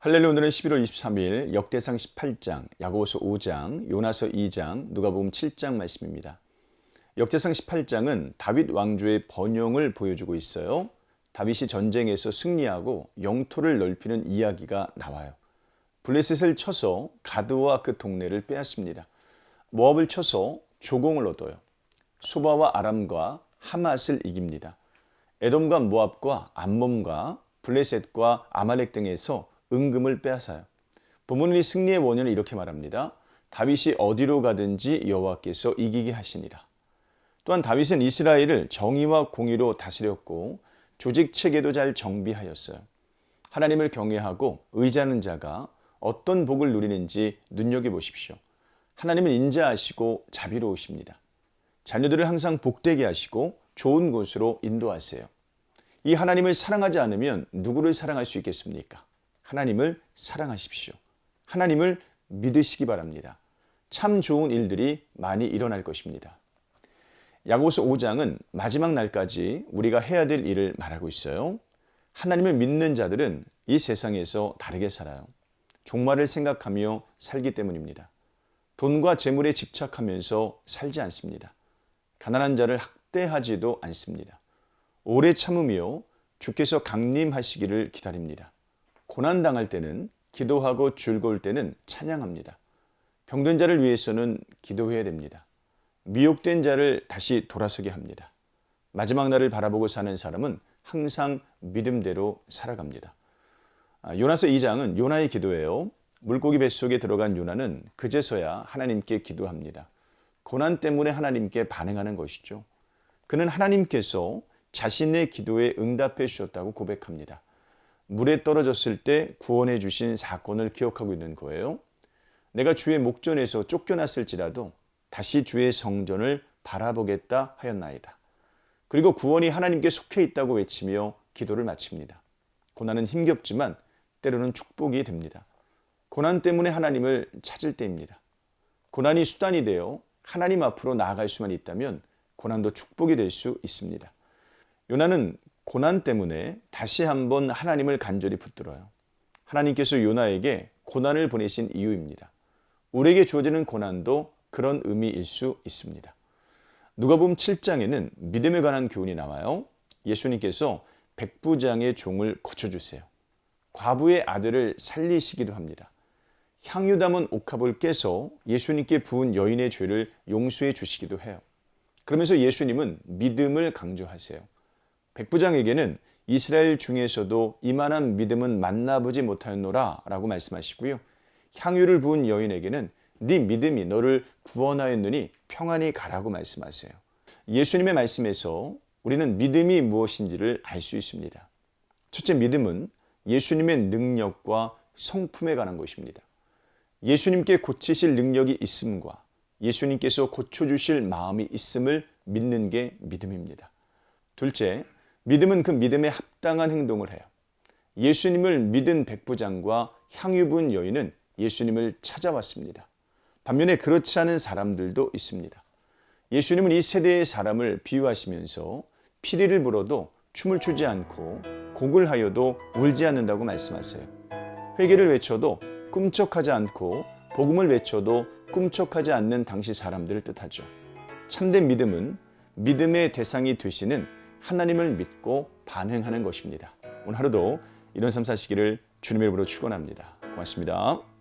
할렐루야. 오늘은 11월 23일 역대상 18장, 야고보서 5장, 요나서 2장, 누가복음 7장 말씀입니다. 역대상 18장은 다윗 왕조의 번영을 보여주고 있어요. 다윗이 전쟁에서 승리하고 영토를 넓히는 이야기가 나와요. 블레셋을 쳐서 가드와 그 동네를 빼앗습니다. 모압을 쳐서 조공을 얻어요. 소바와 아람과 하맛을 이깁니다. 에돔과 모압과 암몬과 블레셋과 아말렉 등에서 은금을 빼앗아요. 본문은 이 승리의 원인을 이렇게 말합니다. 다윗이 어디로 가든지 여호와께서 이기게 하시니라. 또한 다윗은 이스라엘을 정의와 공의로 다스렸고 조직 체계도 잘 정비하였어요. 하나님을 경외하고 의지하는 자가 어떤 복을 누리는지 눈여겨보십시오. 하나님은 인자하시고 자비로우십니다. 자녀들을 항상 복되게 하시고 좋은 곳으로 인도하세요. 이 하나님을 사랑하지 않으면 누구를 사랑할 수 있겠습니까? 하나님을 사랑하십시오. 하나님을 믿으시기 바랍니다. 참 좋은 일들이 많이 일어날 것입니다. 야고보서 5장은 마지막 날까지 우리가 해야 될 일을 말하고 있어요. 하나님을 믿는 자들은 이 세상에서 다르게 살아요. 종말을 생각하며 살기 때문입니다. 돈과 재물에 집착하면서 살지 않습니다. 가난한 자를 학대하지도 않습니다. 오래 참으며 주께서 강림하시기를 기다립니다. 고난당할 때는 기도하고 즐거울 때는 찬양합니다. 병든 자를 위해서는 기도해야 됩니다. 미혹된 자를 다시 돌아서게 합니다. 마지막 날을 바라보고 사는 사람은 항상 믿음대로 살아갑니다. 요나서 2장은 요나의 기도예요. 물고기 뱃속에 들어간 요나는 그제서야 하나님께 기도합니다. 고난 때문에 하나님께 반응하는 것이죠. 그는 하나님께서 자신의 기도에 응답해 주셨다고 고백합니다. 물에 떨어졌을 때 구원해 주신 사건을 기억하고 있는 거예요. 내가 주의 목전에서 쫓겨났을지라도 다시 주의 성전을 바라보겠다 하였나이다. 그리고 구원이 하나님께 속해 있다고 외치며 기도를 마칩니다. 고난은 힘겹지만 때로는 축복이 됩니다. 고난 때문에 하나님을 찾을 때입니다. 고난이 수단이 되어 하나님 앞으로 나아갈 수만 있다면 고난도 축복이 될 수 있습니다. 요나는 고난 때문에 다시 한번 하나님을 간절히 붙들어요. 하나님께서 요나에게 고난을 보내신 이유입니다. 우리에게 주어지는 고난도 그런 의미일 수 있습니다. 누가복음 7장에는 믿음에 관한 교훈이 나와요. 예수님께서 백부장의 종을 고쳐주세요. 과부의 아들을 살리시기도 합니다. 향유 담은 옥합을 깨서 예수님께 부은 여인의 죄를 용서해 주시기도 해요. 그러면서 예수님은 믿음을 강조하세요. 백부장에게는 이스라엘 중에서도 이만한 믿음은 만나보지 못하였노라 라고 말씀하시고요. 향유를 부은 여인에게는 네 믿음이 너를 구원하였느니 평안히 가라고 말씀하세요. 예수님의 말씀에서 우리는 믿음이 무엇인지를 알 수 있습니다. 첫째, 믿음은 예수님의 능력과 성품에 관한 것입니다. 예수님께 고치실 능력이 있음과 예수님께서 고쳐주실 마음이 있음을 믿는 게 믿음입니다. 둘째, 믿음은 그 믿음에 합당한 행동을 해요. 예수님을 믿은 백부장과 향유 부은 여인은 예수님을 찾아왔습니다. 반면에 그렇지 않은 사람들도 있습니다. 예수님은 이 세대의 사람을 비유하시면서 피리를 불어도 춤을 추지 않고 곡을 하여도 울지 않는다고 말씀하세요. 회개를 외쳐도 꿈쩍하지 않고 복음을 외쳐도 꿈쩍하지 않는 당시 사람들을 뜻하죠. 참된 믿음은 믿음의 대상이 되시는 하나님을 믿고 반응하는 것입니다. 오늘 하루도 이런 삶 사시기를 주님의 이름으로 축원합니다. 고맙습니다.